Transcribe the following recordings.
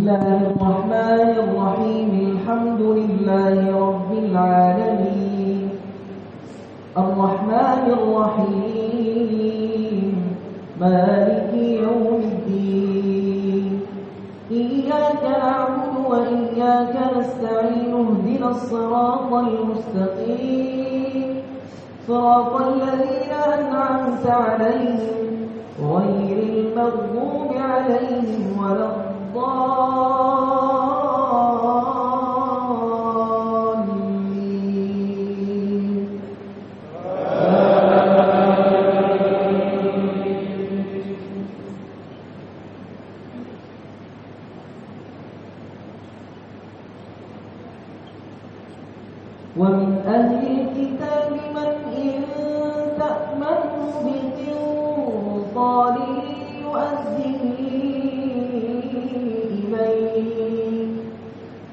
الله الرحمن الرحيم الحمد لله رب العالمين الرحمن الرحيم مالك يوم الدين إياك نعبد وإياك نستعين اهدنا الصراط المستقيم صراط الذين أنعمت عليهم غير المغضوب عليهم ولا الضالين ومن أهل الكتاب من إن تأمنه بقنطار يؤديه إليك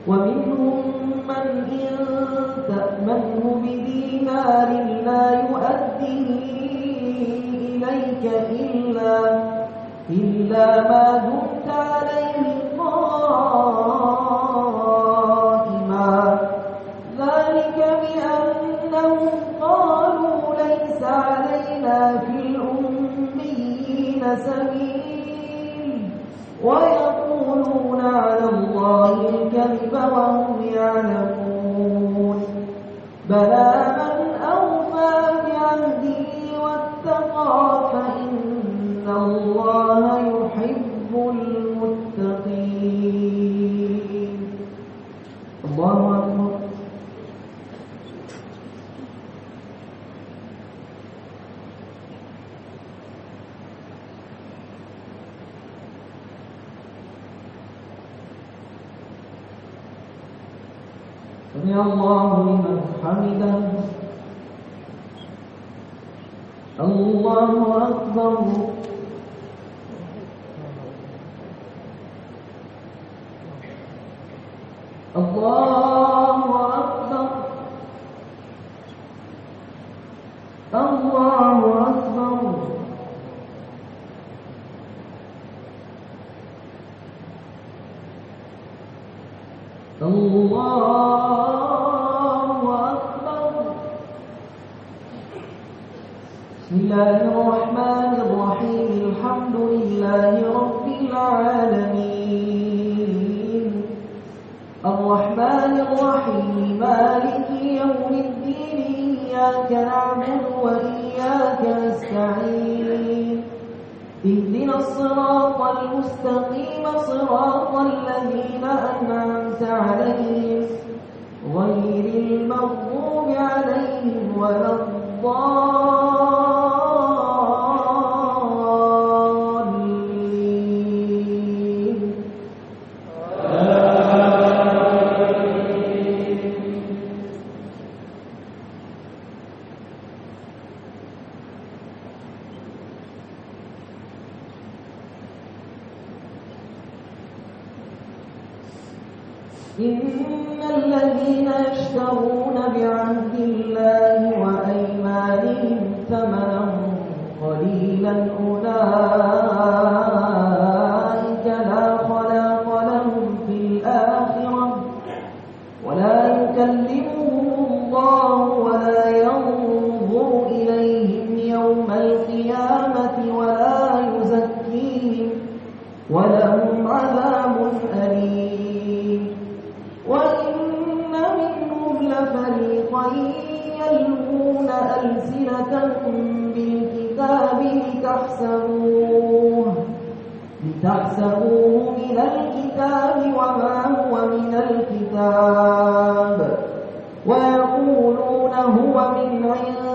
ومنهم من إن تأمنه بدينار لا يؤديه إليك إلا ما دمت عليه قائما ذلك بأنهم قالوا ليس علينا في الأميين سبيل ويقولون على الله الكذب وهم يعلمون بلى من أوفى بعهده واتقى فإن الله يحب المتقين الله أكبر سمع الله لمن حمده الله أكبر الله أكبر الله أكبر الله أكبر بسم الله الرحمن الرحيم الحمد لله رب العالمين الرحمن الرحيم مالك يوم الدين إياك نعبد وإياك نستعين اهدنا الصراط المستقيم صراط الذين أنعمت عليهم غير المغضوب عليهم ولا الضالين إن الذين يشترون بعهد الله وأيمانهم ثمنا قليلا أولئك لا خلاق لهم في الآخرة ولا يكلمهم الله ولا ينظر إليهم يوم القيامة ولا يزكيهم ولهم عذاب أليم وإن منهم لفريقا يلوون ألسنتهم بالكتاب لتحسبوه من الكتاب وما هو من الكتاب ويقولون هو من عند